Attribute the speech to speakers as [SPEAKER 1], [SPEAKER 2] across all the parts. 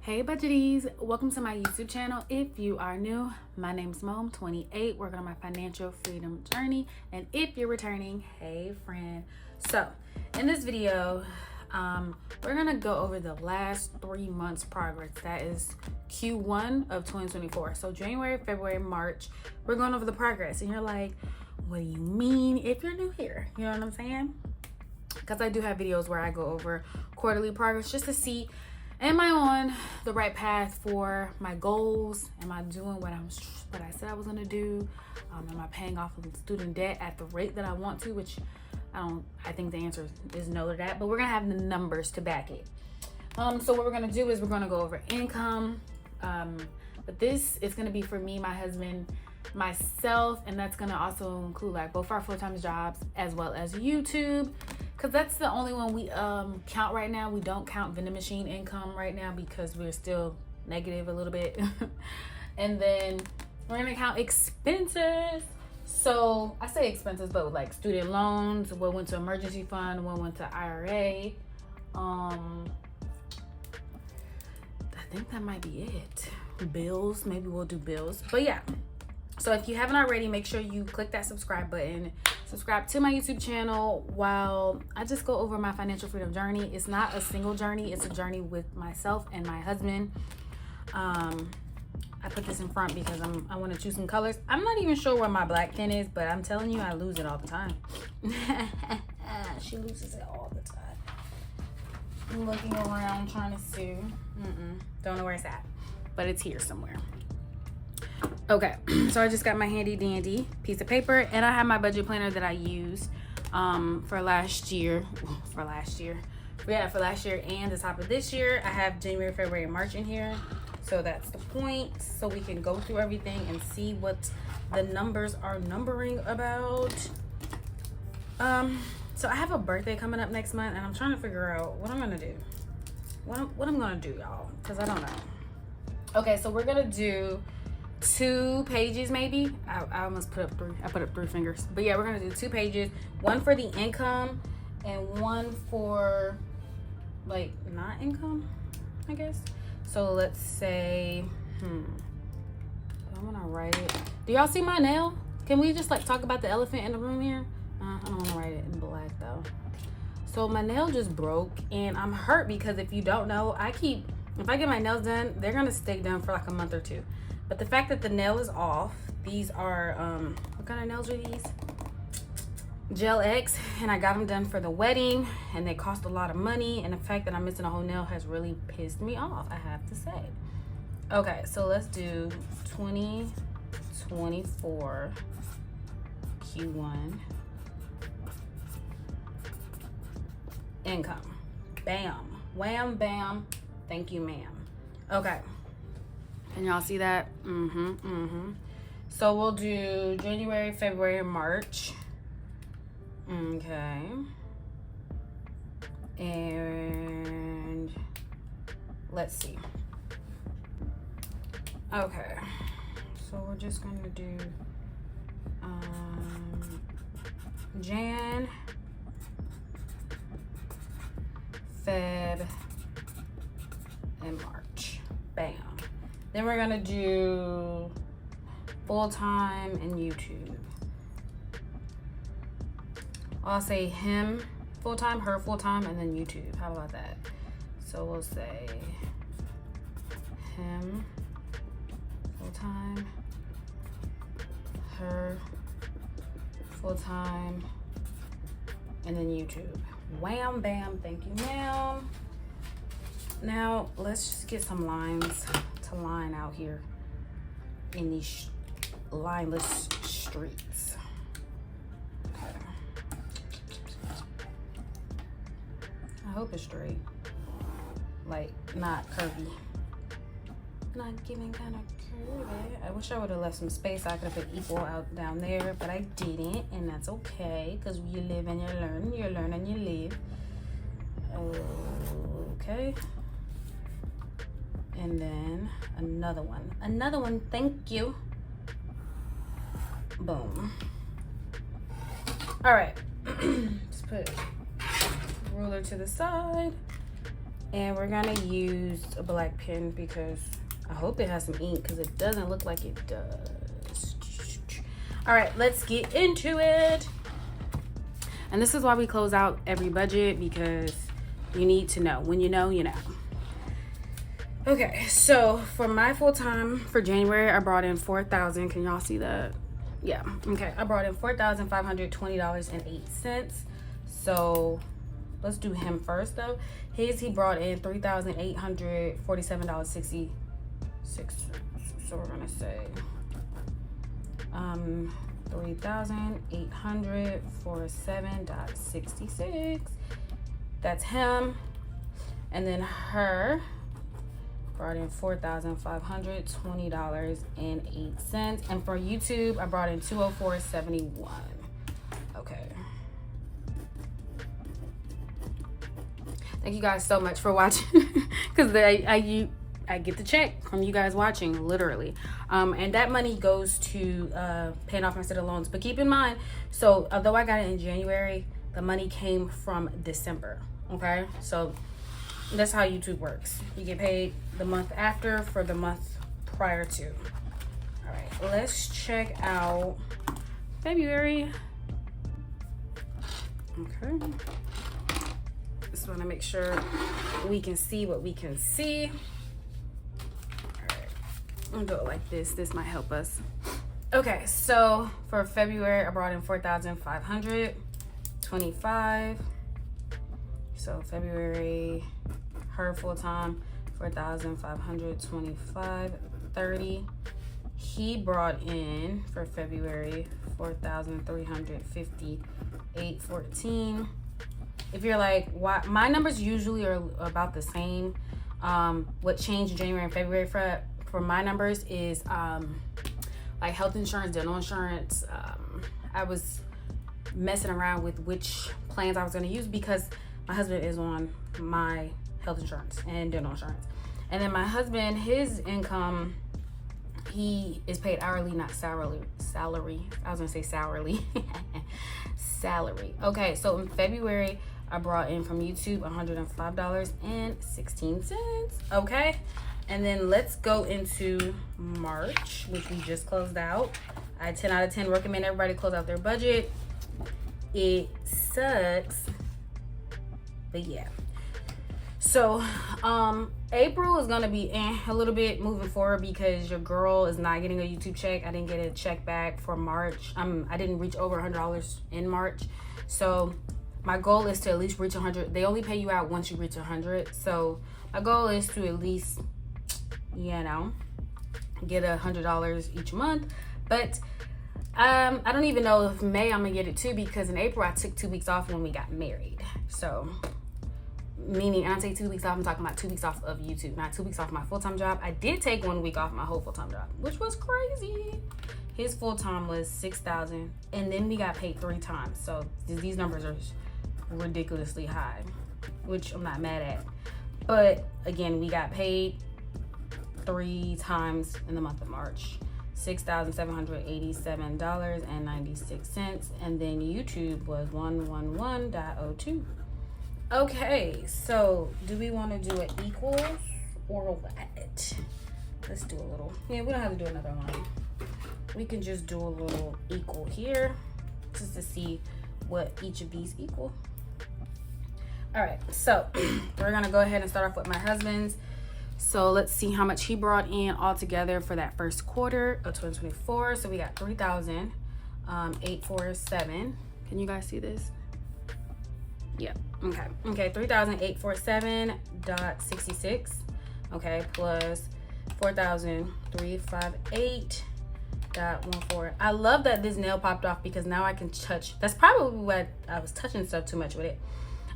[SPEAKER 1] Hey budgeties, welcome to my YouTube channel. If you are new, my name's Mo, I'm 28, working on my financial freedom journey. And if you're returning, hey friend. So in this video, we're gonna go over the last 3 months progress. That is Q1 of 2024. So January, February, March, we're going over the progress. And you're like, what do you mean if you're new here? You know what I'm saying? Because I do have videos where I go over quarterly progress just to see, am I on the right path for my goals? Am I doing what I said I was gonna do? Am I paying off student debt at the rate that I want to? Which I think the answer is no to that, but we're gonna have the numbers to back it. So what we're gonna do is we're gonna go over income. But this is gonna be for me, my husband, myself, and that's gonna also include like both our full-time jobs as well as YouTube. Because that's the only one we count right now. We don't count vending machine income right now because we're still negative a little bit. And then we're gonna count expenses. So I say expenses, but like student loans, what went to emergency fund, what went to IRA. I think that might be it. Bills, maybe we'll do bills. But yeah. So if you haven't already, make sure you click that subscribe button. Subscribe to my YouTube channel while I just go over my financial freedom journey. It's not a single journey. It's a journey with myself and my husband. I put this in front because I want to choose some colors. I'm not even sure where my black pen is, but I'm telling you, I lose it all the time. She loses it all the time. I'm looking around trying to see. Don't know where it's at, but it's here somewhere. Okay, so I just got my handy dandy piece of paper, and I have my budget planner that I used for last year and the top of this year. I have January, February, and March in here, so that's the point, so we can go through everything and see what the numbers are numbering about. So I have a birthday coming up next month, and I'm trying to figure out what I'm gonna do, what I'm gonna do, y'all, because I don't know. Okay, so we're gonna do 2 pages maybe. I almost put up 3. I put up 3 fingers. But yeah, we're gonna do 2 pages. One for the income and one for like not income, I guess. So let's say, I'm gonna write it. Do y'all see my nail? Can we just like talk about the elephant in the room here? I don't wanna write it in black though. So my nail just broke and I'm hurt because if you don't know, if I get my nails done, they're gonna stay done for like a month or 2. But the fact that the nail is off, these are, what kind of nails are these? Gel X, and I got them done for the wedding, and they cost a lot of money, and the fact that I'm missing a whole nail has really pissed me off, I have to say. Okay, so let's do 2024 Q1 income. Bam, wham, bam, thank you, ma'am. Okay. And y'all see that? So we'll do January, February, March. Okay. And let's see. Okay. So we're just going to do Jan, Feb, and March. Bam. Then we're gonna do full-time and YouTube. I'll say him full-time, her full-time, and then YouTube. How about that? So we'll say him full-time, her full-time, and then YouTube. Wham, bam, thank you, ma'am. Now let's just get some lines to line out here in these lineless streets. Okay. I hope it's straight, like not curvy, not giving kind of curvy. I wish I would have left some space. I could have put equal out down there, but I didn't, and that's okay because you live and you learn and you live. Okay. And then another one, thank you. Boom. All right. Let's put ruler to the side. And we're gonna use a black pen because I hope it has some ink, because it doesn't look like it does. All right, let's get into it. And this is why we close out every budget, because you need to know. When you know, you know. Okay, so for my full-time for January, I brought in $4,000. Can y'all see that? Yeah, okay. I brought in $4,520.08. So let's do him first though. He brought in $3,847.66. So we're gonna say $3,847.66. That's him. And then her brought in $4,520.08. And for YouTube, I brought in $204.71. Okay. Thank you guys so much for watching, because I get the check from you guys watching, literally. And that money goes to paying off my student loans. But keep in mind, so although I got it in January, the money came from December. Okay, so that's how YouTube works. You get paid the month after for the month prior to. All right, let's check out February. Okay. Just want to make sure we can see what we can see. All right, I'm gonna do it like this. This might help us. Okay, so for February, I brought in $4,525. So February, her full time, $4,525.30. He brought in for February $4,358.14. If you're like, why my numbers usually are about the same. What changed January and February for my numbers is like health insurance, dental insurance. I was messing around with which plans I was going to use, because my husband is on my health insurance and dental insurance. And then my husband, his income, he is paid hourly, not salary. I was gonna say sourly. Salary. Okay, so in February, I brought in from YouTube $105.16. Okay, and then let's go into March, which we just closed out. I 10 out of 10 recommend everybody close out their budget. It sucks, but yeah. So April is gonna be a little bit moving forward, because your girl is not getting a YouTube check. I didn't get a check back for March. I didn't reach over $100 in March. So my goal is to at least reach 100. They only pay you out once you reach 100. So my goal is to at least, you know, get $100 each month. But I don't even know if May I'm gonna get it too, because in April I took 2 weeks off when we got married. So meaning I take 2 weeks off, I'm talking about 2 weeks off of YouTube, not 2 weeks off my full-time job. I did take 1 week off my whole full-time job, which was crazy. His full-time was $6,000, and then we got paid 3 times. So these numbers are ridiculously high, which I'm not mad at. But again, we got paid 3 times in the month of March. $6,787.96, and then YouTube was 111.02. Okay, so do we want to do it equals or what? Let's do a little. Yeah, we don't have to do another line. We can just do a little equal here, just to see what each of these equal. All right, so we're gonna go ahead and start off with my husband's. So let's see how much he brought in altogether for that first quarter of 2024. So we got $3,847. Can you guys see this? Yeah. Okay. Okay. $3,847.66. Okay. Plus $4,358.14. I love that this nail popped off, because now I can touch. That's probably what I was touching stuff too much with it.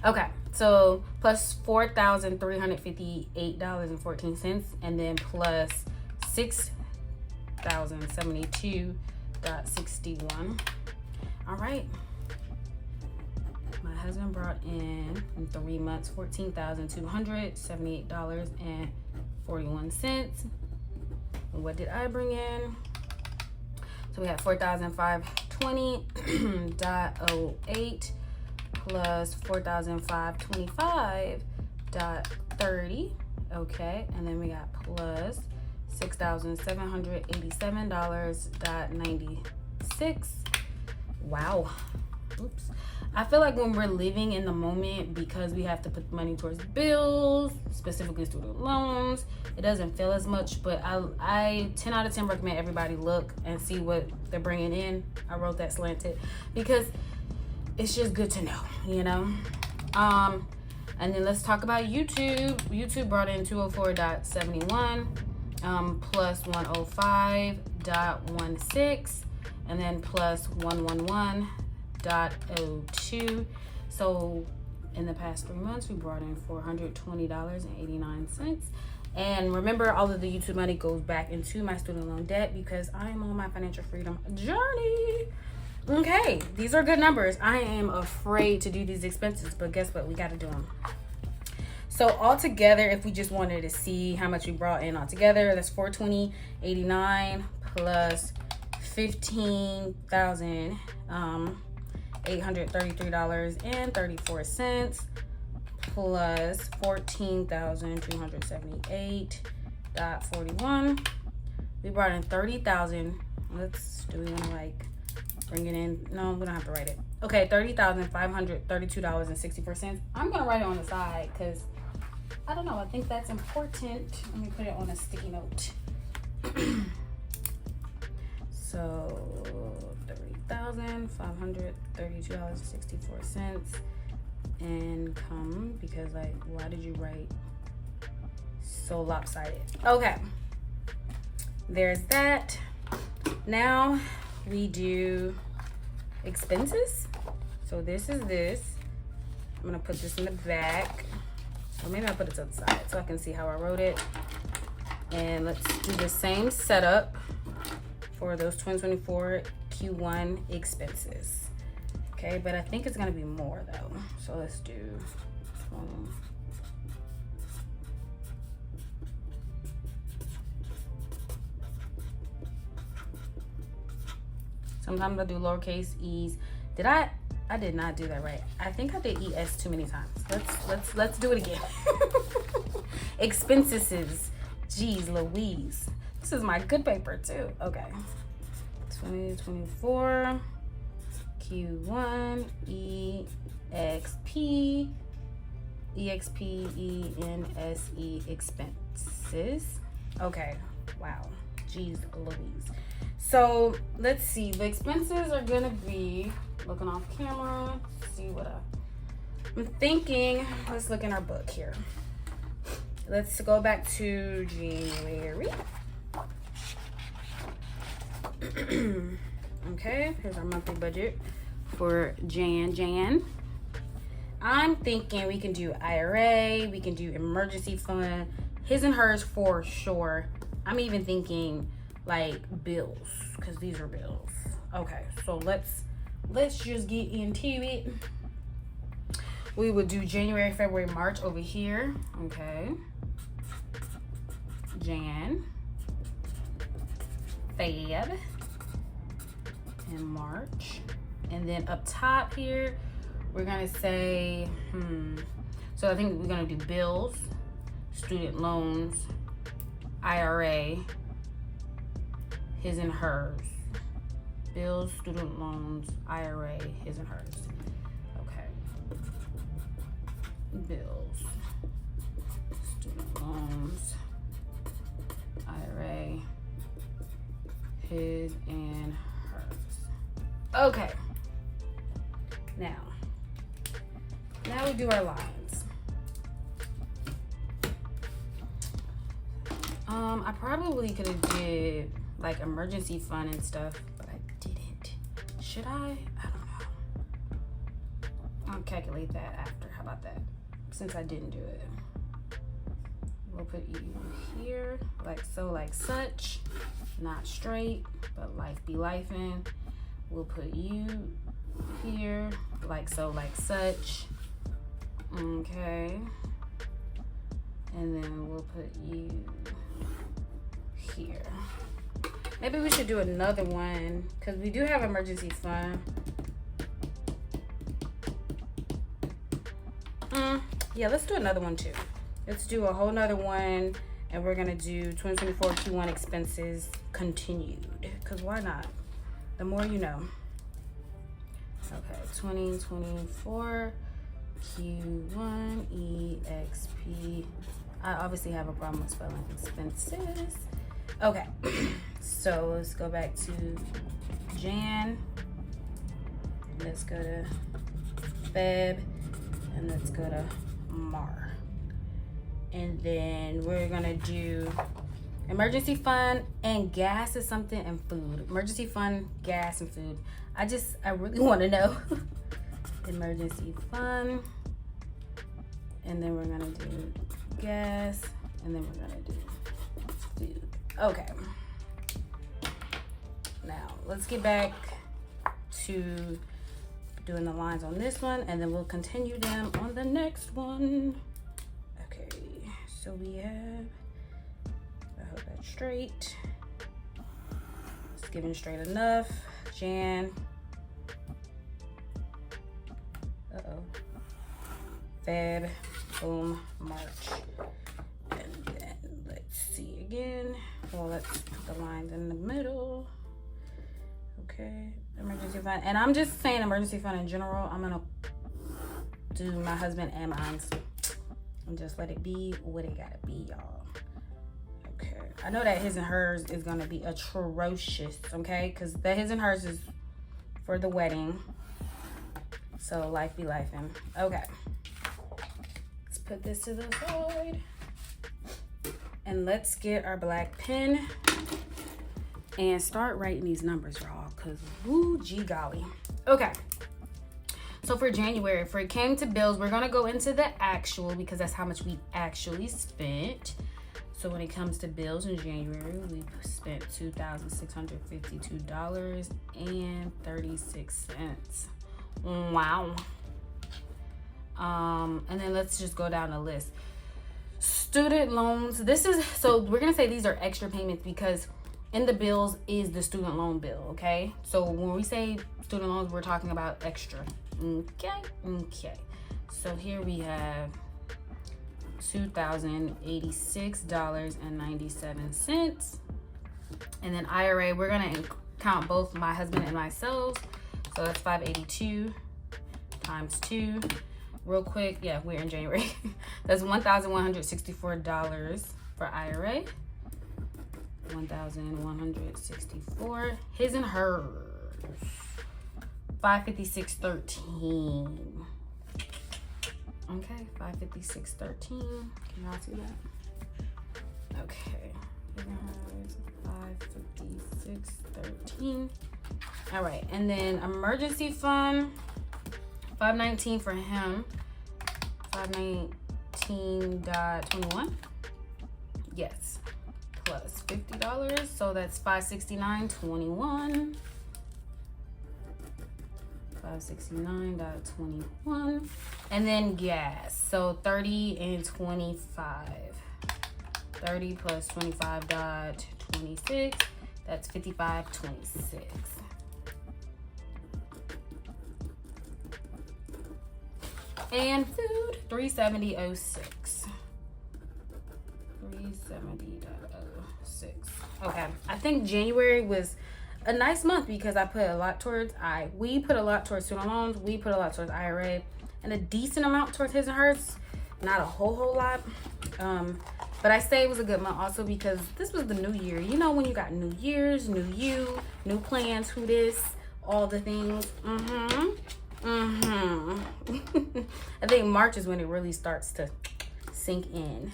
[SPEAKER 1] Okay. So plus $4,358.14, and then plus $6,072.61. All right. My husband brought in 3 months $14,278.41. And what did I bring in? So we have $4,520.08 plus $4,525.08 $6,787.30. Okay, and then we got plus $6,787.96. Wow. Oops. I feel like when we're living in the moment, because we have to put money towards bills, specifically student loans, it doesn't feel as much. But I 10 out of 10 recommend everybody look and see what they're bringing in. I wrote that slanted because it's just good to know, you know. And then let's talk about YouTube. YouTube brought in 204.71 plus 105.16, and then plus 111.02. So in the past 3 months, we brought in $420.89. And remember, all of the YouTube money goes back into my student loan debt because I am on my financial freedom journey. Okay, these are good numbers. I am afraid to do these expenses, but guess what? We got to do them. So all together, if we just wanted to see how much we brought in all together, that's $420.89 plus $15,833.34 plus $14,278.41. We brought in $30,000. Do we want to like bring it in? No, we don't have to write it. Okay, $30,532.64. I'm gonna write it on the side because I don't know. I think that's important. Let me put it on a sticky note. So $30,532.64 income, because like, why did you write so lopsided? Okay, there's that. Now we do expenses. So this is this. I'm gonna put this in the back. Or maybe I'll put it to the side so I can see how I wrote it. And let's do the same setup for those 2024 Q1 expenses. Okay, but I think it's gonna be more though. So let's do 20. Sometimes I do lowercase e's. I did not do that right. I think I did ES too many times. Let's do it again. Expenses. Jeez Louise. This is my good paper too. Okay. 2024 Q1 EXP expenses. Okay. Wow. Jeez Louise. So let's see. The expenses are gonna be, looking off camera, see what I'm thinking. Let's look in our book here. Let's go back to January. Okay, here's our monthly budget for Jan. I'm thinking we can do IRA, we can do emergency fund, his and hers for sure. I'm even thinking like bills, because these are bills. Okay, so let's just get into it. We would do January, February, March over here. Okay. Jan, Feb, and March. And then up top here, we're gonna say, so I think we're gonna do bills, student loans, IRA, his and hers. Bills, student loans, IRA, his and hers. Okay. Bills, student loans, IRA, his and hers. Okay. Now we do our lines. I probably could have did like emergency fund and stuff, but I didn't. Should I? I don't know. I'll calculate that after. How about that? Since I didn't do it. We'll put you here, like so, like such. Not straight, but life be lifing. We'll put you here, like so, like such. Okay. And then we'll put you here. Maybe we should do another one because we do have emergency fund. Yeah, let's do another one too. Let's do a whole nother one, and we're gonna do 2024 Q1 expenses continued, because why not? The more you know. Okay, 2024 Q1 EXP. I obviously have a problem with spelling expenses. Okay, so let's go back to Jan. Let's go to Feb, and let's go to Mar. And then we're gonna do emergency fund and gas is something, and food. Emergency fund, gas, and food. I really want to know. Emergency fund, and then we're gonna do gas, and then we're gonna do food. Okay. Now let's get back to doing the lines on this one, and then we'll continue them on the next one. Okay, so we have, I hope that's straight. It's giving straight enough. Jan. Feb, boom, March. And then let's see again. Well, let's put the lines in the middle. Okay, emergency fund. And I'm just saying emergency fund in general. I'm gonna do my husband and mine and just let it be what it gotta be, y'all. Okay, I know that his and hers is gonna be atrocious, okay? Because the his and hers is for the wedding. So life be lifing. Okay. Let's put this to the side. And let's get our black pen and start writing these numbers, y'all. Cause woo gee golly. Okay. So for January, if it came to bills, we're gonna go into the actual because that's how much we actually spent. So when it comes to bills in January, we spent $2,652.36. Wow. And then let's just go down the list. Student loans. So we're gonna say these are extra payments because in the bills is the student loan bill, okay? So when we say student loans, we're talking about extra. Okay. So here we have $2,086.97. And then IRA, we're gonna count both my husband and myself. So that's 582 times 2. Real quick, yeah, we're in January. That's $1,164 for IRA. 1,164. His and hers. 556.13. Okay, 556.13. Can y'all see that? Okay. 556.13. All right, and then emergency fund, $519 for him. 519.21. Yes, plus $50, so that's $569.21. 569.21. And then gas, so 30 and 25. 30 plus 25.26, that's 55.26. And food, $370.06. 370.06. Okay, I think January was a nice month because I put a lot towards we put a lot towards student loans, we put a lot towards IRA, and a decent amount towards his and hers. Not a whole lot. But I say it was a good month also because this was the new year. You know when you got New Year's, new you, new plans, who this, all the things. I think March is when it really starts to sink in.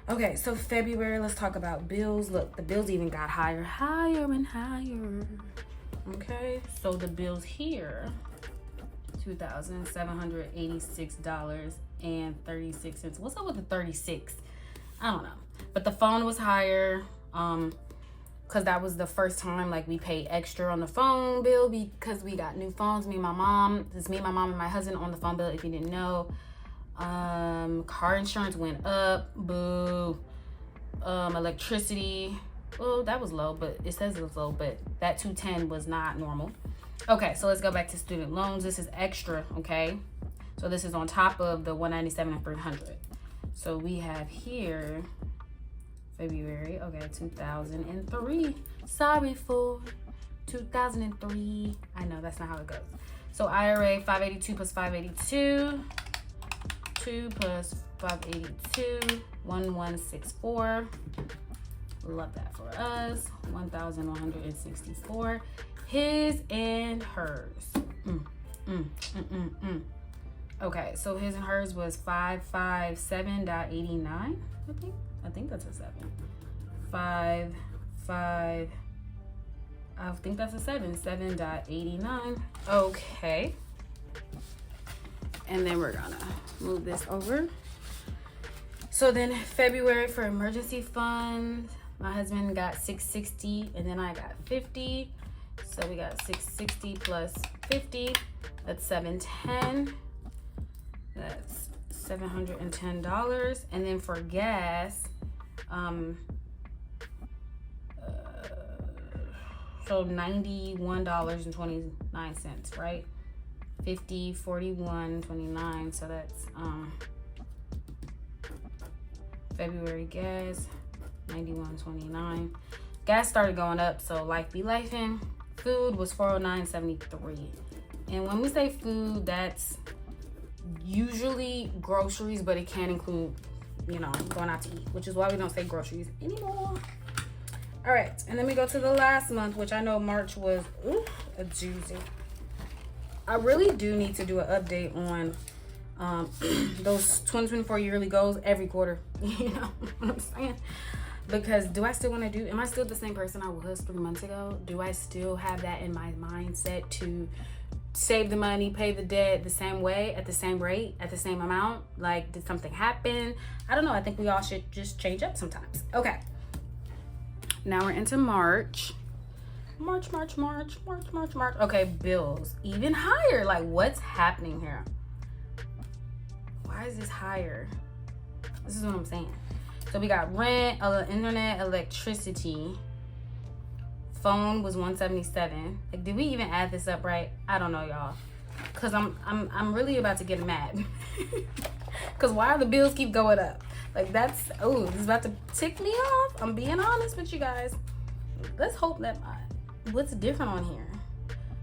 [SPEAKER 1] Okay, so February, let's talk about bills. Look, the bills even got higher and higher. Okay, so the bills here, $2,786.36. What's up with the 36? I don't know. But the phone was higher. Because that was the first time like we paid extra on the phone bill because we got new phones. Me and my mom, and my husband on the phone bill if you didn't know. Car insurance went up, boo. Electricity, well, that was low, but it says it was low, but that 210 was not normal. Okay, so let's go back to student loans. This is extra, okay? So this is on top of the $197 and $300. So we have here February, okay, 2003. Sorry for 2003. I know that's not how it goes. So IRA 582 plus 582, 2 plus 582, 1164. Love that for us. 1,164. His and hers. Okay, so his and hers was 557.89. I think that's a 7. I think that's a 7. 7.89. Okay. And then we're gonna move this over. So then February for emergency fund, my husband got 660 and then I got 50. So we got 660 plus 50. That's 710. That's $710. And then for gas, so $91.29, right? 50, 41, 29. So that's February gas, 91.29. Gas started going up, so life be lifing. Food was $409.73. And when we say food, that's usually groceries, but it can include, you know, going out to eat, which is why we don't say groceries anymore. All right, and then we go to the last month, which I know March was a doozy. I really do need to do an update on those 2024 yearly goals every quarter. You know what I'm saying? Because do I still want to do, am I still the same person I was 3 months ago? Do I still have that in my mindset to save the money, pay the debt the same way, at the same rate, at the same amount? Like, did something happen? I don't know. I think we all should just change up sometimes. Okay. Now we're into March. March. Okay, bills. Even higher. Like, what's happening here? Why is this higher? This is what I'm saying. So we got rent, internet, electricity. Phone was $177. Like, did we even add this up right? I don't know, y'all. Cause I'm really about to get mad. Cause why the bills keep going up? Like, that's, oh, this is about to tick me off. I'm being honest with you guys. Let's hope that what's different on here?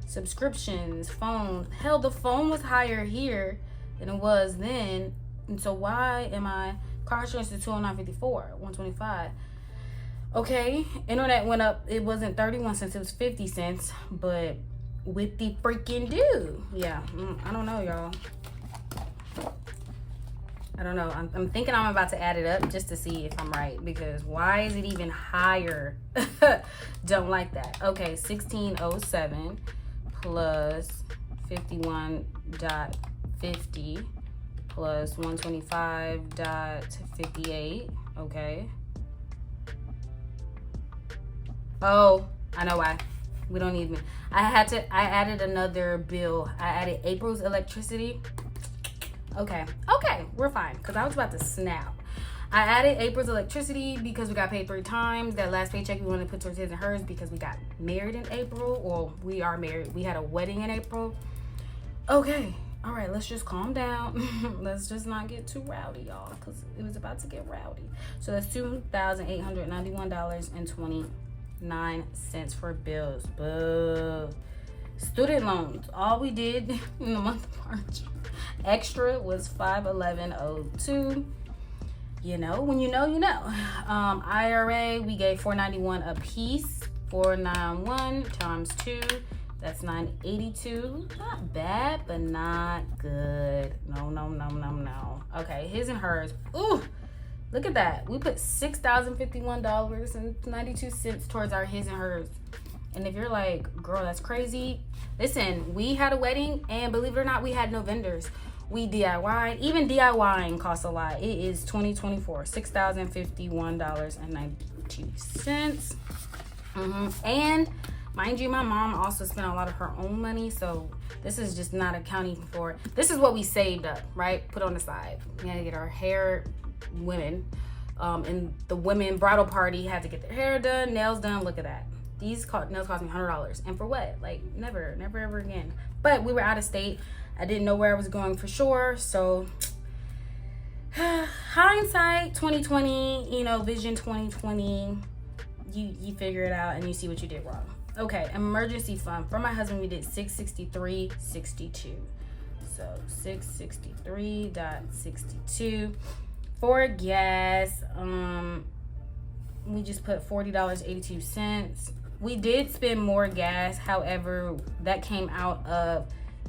[SPEAKER 1] Subscriptions, phone. Hell, the phone was higher here than it was then. And so why am I car insurance is $209.54, $125? Okay, internet went up. It wasn't 31 cents, it was 50 cents. But with the freaking due. Yeah, I don't know, y'all. I don't know. I'm thinking I'm about to add it up just to see if I'm right, because why is it even higher? Don't like that. Okay, 1607 plus 51.50 plus 125.58. Okay. Oh, I know why. We don't even. I added another bill. I added April's electricity. Okay, we're fine, because I was about to snap. I added April's electricity because we got paid 3 times. That last paycheck we wanted to put towards his and hers because we got married in April, or we are married. We had a wedding in April. Okay, all right, let's just calm down. Let's just not get too rowdy, y'all, because it was about to get rowdy. So that's $2,891.29 for bills. Boo. Student loans, all we did in the month of March, extra was $511.02. You know, when you know, you know. IRA, we gave $491 a piece. 491 times 2, that's $982. Not bad, but not good. No. Okay, his and hers. Ooh, look at that. We put $6,051.92 towards our his and hers. And if you're like, girl, that's crazy. Listen, we had a wedding, and believe it or not, we had no vendors. We DIY. Even DIYing costs a lot. It is 2024, $6,051.92. And mind you, my mom also spent a lot of her own money, so this is just not accounting for. This is what we saved up, right? Put on the side. We had to get our hair, women, and the women bridal party had to get their hair done, nails done. Look at that. These nails cost me $100, and for what? Like, never ever again. But we were out of state. I didn't know where I was going for sure. So hindsight 2020, you know, vision 2020, you figure it out and you see what you did wrong. Okay, emergency fund. For my husband, we did $663.62. So $663.62. For gas, we just put $40.82. We did spend more gas, however, that came out of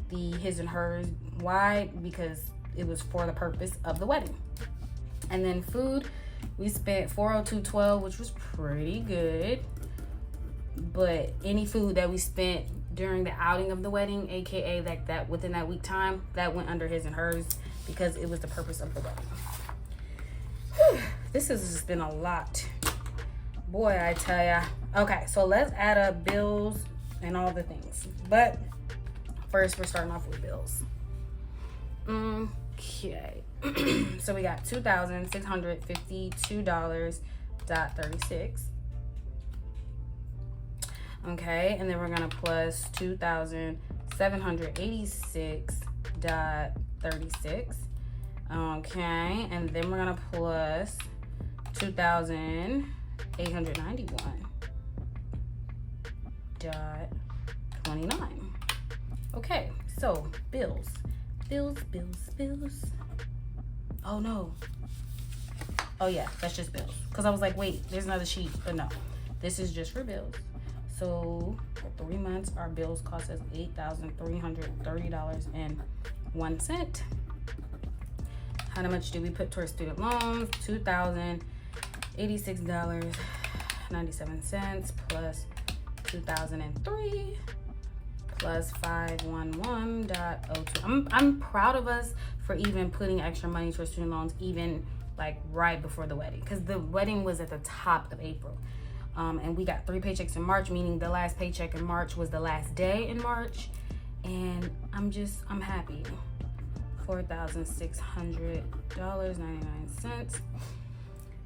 [SPEAKER 1] the his and hers. Why? Because it was for the purpose of the wedding. And then food, we spent $402.12, which was pretty good. But any food that we spent during the outing of the wedding, aka like that within that week time, that went under his and hers because it was the purpose of the wedding. Whew, this has just been a lot, boy, I tell ya. Okay, so let's add up bills and all the things, but first we're starting off with bills. Okay. So we got $2,652.36. Okay, and then we're gonna plus $2,786.36. Okay, and then we're gonna plus $2,891.29. Okay, so bills. Oh no. Oh yeah, that's just bills. Because I was like, wait, there's another sheet, but no. This is just for bills. So for 3 months, our bills cost us $8,330.01. How much do we put towards student loans? $2,086.97 plus 2003 plus 511.02. I'm proud of us for even putting extra money towards student loans, even like right before the wedding, because the wedding was at the top of April. And we got 3 paychecks in March, meaning the last paycheck in March was the last day in March. And I'm happy. $4,600.99.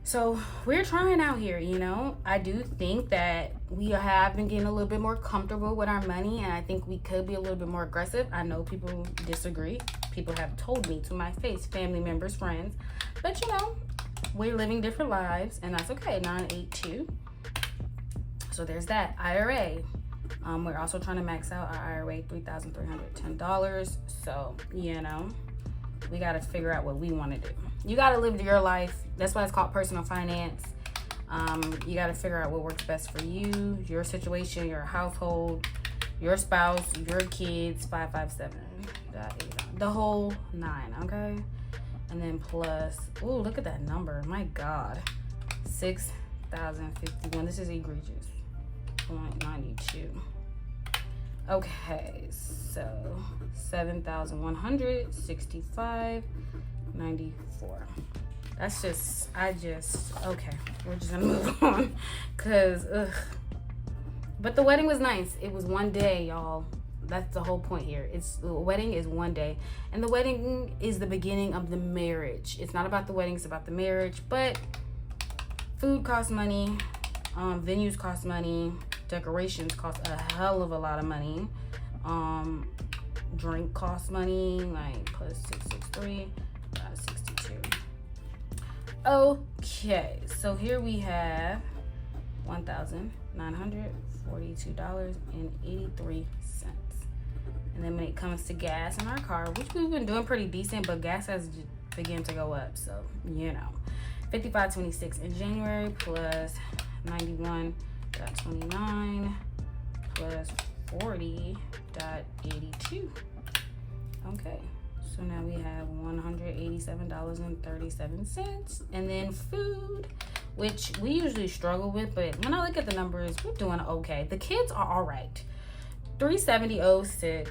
[SPEAKER 1] So we're trying out here, you know. I do think that we have been getting a little bit more comfortable with our money, and I think we could be a little bit more aggressive. I know people disagree. People have told me to my face, family members, friends. But, you know, we're living different lives, and that's okay. 982. So there's that. IRA. We're also trying to max out our IRA, $3,310. So, you know, we got to figure out what we want to do. You got to live your life. That's why it's called personal finance. You got to figure out what works best for you, your situation, your household, your spouse, your kids. 557.8. The whole 9, okay? And then plus, ooh, look at that number. My God. 6,051. This is egregious. 0.92. Okay, so 7,165.94. That's just, okay, we're just gonna move on, cause but the wedding was nice. It was one day, y'all. That's the whole point here. The wedding is one day, and the wedding is the beginning of the marriage. It's not about the wedding, it's about the marriage. But food costs money, venues cost money, decorations cost a hell of a lot of money, drink costs money, like plus 663, 62. Okay, so here we have $1,942.83. And then when it comes to gas in our car, which we've been doing pretty decent, but gas has begun to go up, so you know, $55.26 in January plus 91.29 plus 40.82. Okay, so now we have $187.37. And then food, which we usually struggle with, but when I look at the numbers, we're doing okay. The kids are all right. $370.06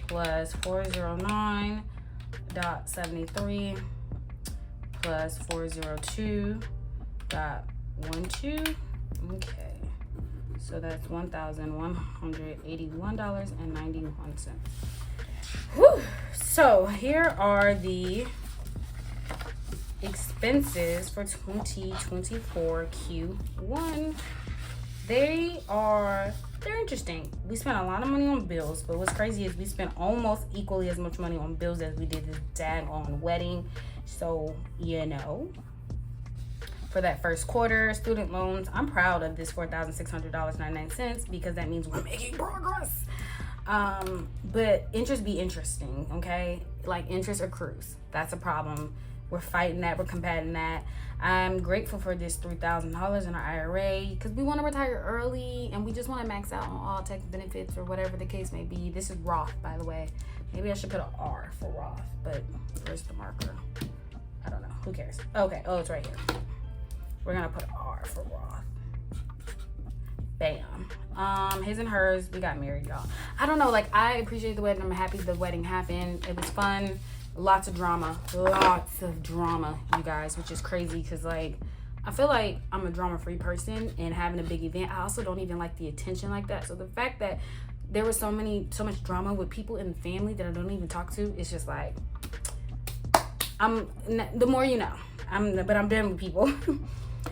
[SPEAKER 1] plus 409.73 plus 402.12. Okay, so that's $1,181.91. Whew. So here are the expenses for 2024 Q1. they're interesting. We spent a lot of money on bills, but what's crazy is we spent almost equally as much money on bills as we did this daggone wedding. So, you know, for that first quarter, student loans, I'm proud of this $4,600.99 because that means we're making progress. But interest be interesting, okay? Like, interest accrues. That's a problem. We're fighting that. We're combating that. I'm grateful for this $3,000 in our IRA because we want to retire early and we just want to max out on all tax benefits or whatever the case may be. This is Roth, by the way. Maybe I should put an R for Roth, but where's the marker? I don't know. Who cares? Okay. Oh, it's right here. We're going to put an R for Roth. Bam. His and hers, we got married, y'all. I don't know. Like, I appreciate the wedding. I'm happy the wedding happened. It was fun. Lots of drama, you guys, which is crazy because, like, I feel like I'm a drama-free person, and having a big event, I also don't even like the attention like that. So the fact that there was so much drama with people in the family that I don't even talk to, it's just like, the more you know. But I'm done with people.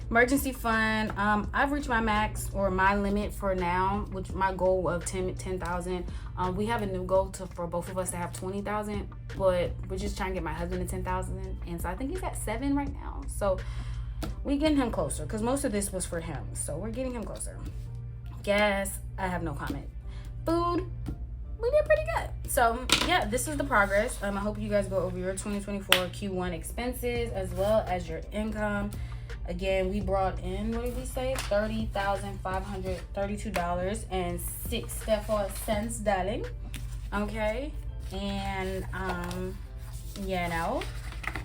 [SPEAKER 1] Emergency fund, I've reached my max or my limit for now, which my goal of 10,000. We have a new goal for both of us to have 20,000, but we're just trying to get my husband to 10,000, and so I think he's at 7 right now. So we're getting him closer because most of this was for him, so we're getting him closer. Gas, I have no comment. Food, we did pretty good. So yeah, this is the progress. I hope you guys go over your 2024 Q1 expenses as well as your income. Again, we brought in, what did we say? $30,532.64, darling. Okay. And, you know,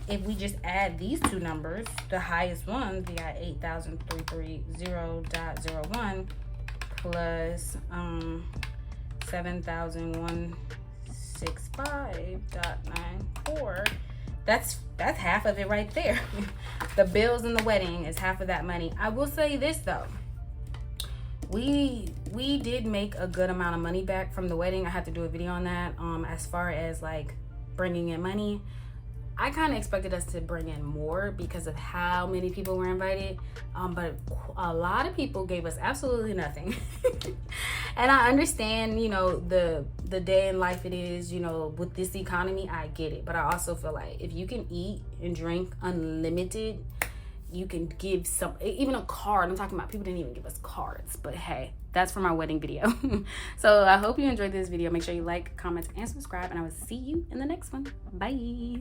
[SPEAKER 1] if we just add these two numbers, the highest one, we got 8,330.01 plus 7,165.94. That's half of it right there. The bills and the wedding is half of that money. I will say this though, we did make a good amount of money back from the wedding. I had to do a video on that. As far as like bringing in money, I kind of expected us to bring in more because of how many people were invited, but a lot of people gave us absolutely nothing. And I understand, you know, the day in life it is, you know, with this economy, I get it. But I also feel like if you can eat and drink unlimited, you can give even a card. I'm talking about people didn't even give us cards, but hey, that's for my wedding video. So I hope you enjoyed this video. Make sure you like, comment, and subscribe, and I will see you in the next one. Bye.